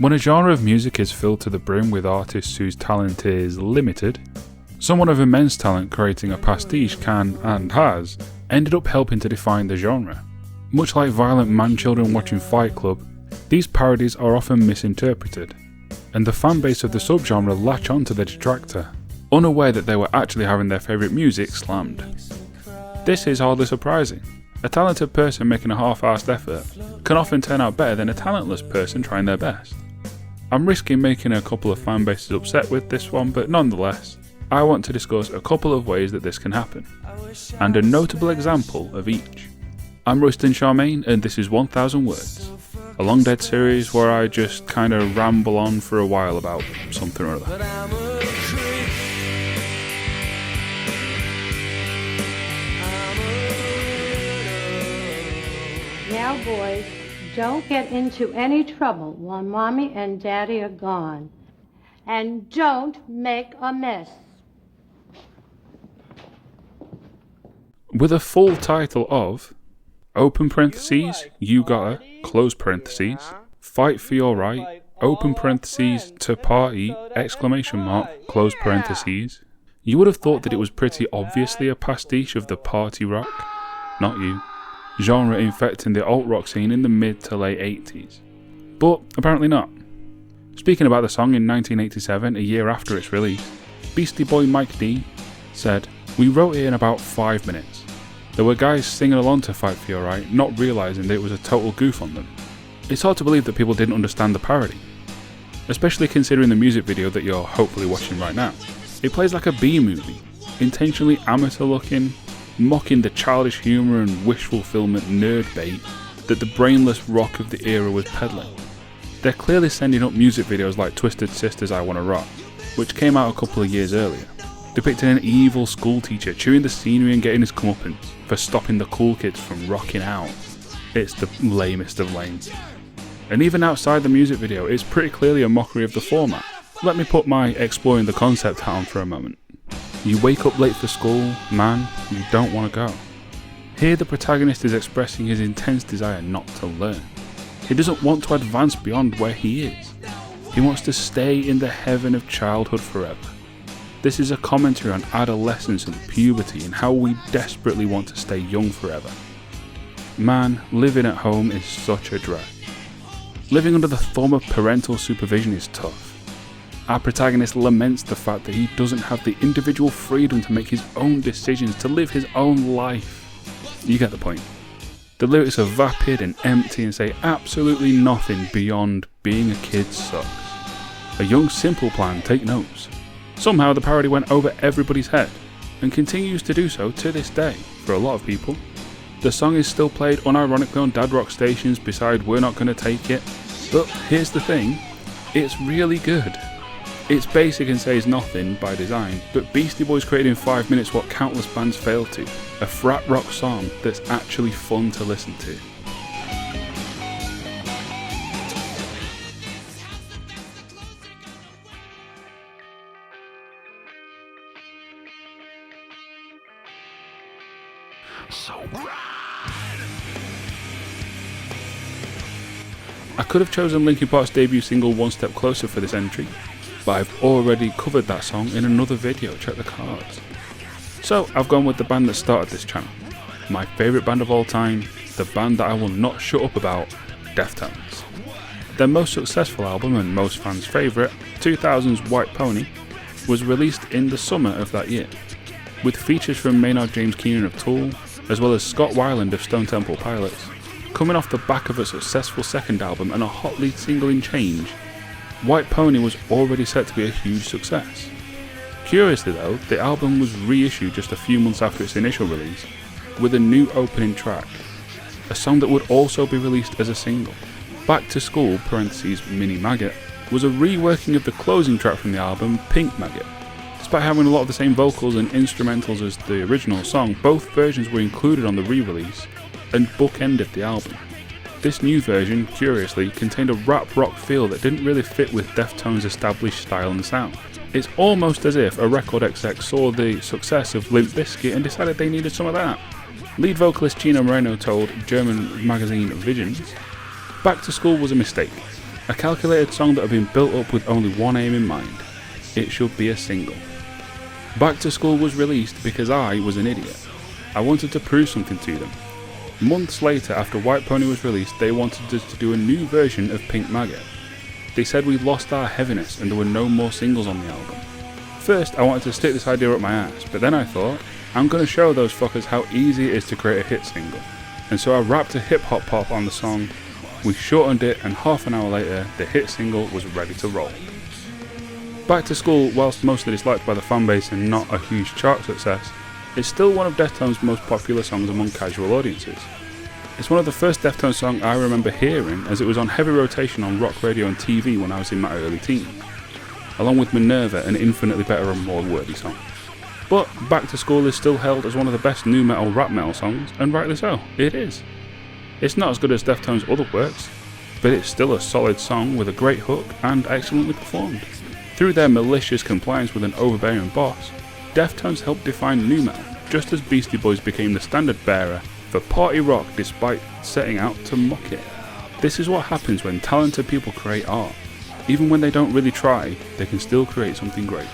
When a genre of music is filled to the brim with artists whose talent is limited, someone of immense talent creating a pastiche can, and has, ended up helping to define the genre. Much like violent man-children watching Fight Club, these parodies are often misinterpreted, and the fanbase of the subgenre latch on to the detractor, unaware that they were actually having their favourite music slammed. This is hardly surprising. A talented person making a half-assed effort can often turn out better than a talentless person trying their best. I'm risking making a couple of fan bases upset with this one, but nonetheless, I want to discuss a couple of ways that this can happen, and a notable example of each. I'm Rustin Charmaine, and this is 1000 Words, a long dead series where I just kinda ramble on for a while about something or other. Now boys, don't get into any trouble while Mommy and Daddy are gone. And don't make a mess. With a full title of open parentheses, you gotta, close parentheses, fight for your right, open parentheses, to party, exclamation mark, close parentheses, you would have thought that it was pretty obviously a pastiche of the party rock. Not you. Genre infecting the alt-rock scene in the mid to late 80s. But apparently not. Speaking about the song in 1987, a year after its release, Beastie Boy Mike D said, "We wrote it in about 5 minutes. There were guys singing along to Fight For Your Right, not realising that it was a total goof on them." It's hard to believe that people didn't understand the parody, especially considering the music video that you're hopefully watching right now. It plays like a B-movie, intentionally amateur looking, mocking the childish humour and wish fulfillment nerd bait that the brainless rock of the era was peddling. They're clearly sending up music videos like Twisted Sister's I Wanna Rock, which came out a couple of years earlier, depicting an evil school teacher chewing the scenery and getting his comeuppance for stopping the cool kids from rocking out. It's the lamest of lame. And even outside the music video, it's pretty clearly a mockery of the format. Let me put my exploring the concept hat on for a moment. You wake up late for school, man, you don't want to go. Here the protagonist is expressing his intense desire not to learn. He doesn't want to advance beyond where he is. He wants to stay in the heaven of childhood forever. This is a commentary on adolescence and puberty and how we desperately want to stay young forever. Man, living at home is such a drag. Living under the thumb of parental supervision is tough. Our protagonist laments the fact that he doesn't have the individual freedom to make his own decisions, to live his own life. You get the point. The lyrics are vapid and empty and say absolutely nothing beyond being a kid sucks. A young simple plan, take notes. Somehow the parody went over everybody's head, and continues to do so to this day for a lot of people. The song is still played unironically on dad rock stations beside We're Not Gonna Take It, but here's the thing, it's really good. It's basic and says nothing by design, but Beastie Boys created in 5 minutes what countless bands failed to, a frat rock song that's actually fun to listen to. I could have chosen Linkin Park's debut single One Step Closer for this entry, but I've already covered that song in another video, check the cards. So I've gone with the band that started this channel, my favourite band of all time, the band that I will not shut up about, Deftones. Their most successful album and most fans' favourite, 2000's White Pony, was released in the summer of that year, with features from Maynard James Keenan of Tool, as well as Scott Weiland of Stone Temple Pilots. Coming off the back of a successful second album and a hot lead single in Change, White Pony was already set to be a huge success. Curiously though, the album was reissued just a few months after its initial release, with a new opening track, a song that would also be released as a single. Back to School (parentheses Mini Maggot) was a reworking of the closing track from the album, Pink Maggot. Despite having a lot of the same vocals and instrumentals as the original song, both versions were included on the re-release and bookended the album. This new version, curiously, contained a rap rock feel that didn't really fit with Deftones' established style and sound. It's almost as if a record exec saw the success of Limp Bizkit and decided they needed some of that. Lead vocalist Chino Moreno told German magazine Visions, "Back to School was a mistake. A calculated song that had been built up with only one aim in mind. It should be a single. Back to School was released because I was an idiot. I wanted to prove something to them. Months later, after White Pony was released, they wanted us to do a new version of Pink Maggot. They said we lost our heaviness and there were no more singles on the album. First, I wanted to stick this idea up my ass, but then I thought, I'm going to show those fuckers how easy it is to create a hit single. And so I rapped a hip hop pop on the song, we shortened it, and half an hour later, the hit single was ready to roll. Back to School, whilst mostly disliked by the fanbase and not a huge chart success, is still one of Deftones' most popular songs among casual audiences. It's one of the first Deftones songs I remember hearing, as it was on heavy rotation on rock radio and TV when I was in my early teens, along with Minerva, an infinitely better and more wordy song. But Back to School is still held as one of the best nu metal rap metal songs, and rightly so, it is. It's not as good as Deftones' other works, but it's still a solid song with a great hook and excellently performed. Through their malicious compliance with an overbearing boss, Deftones helped define nu metal, just as Beastie Boys became the standard bearer for party rock despite setting out to mock it. This is what happens when talented people create art. Even when they don't really try, they can still create something great.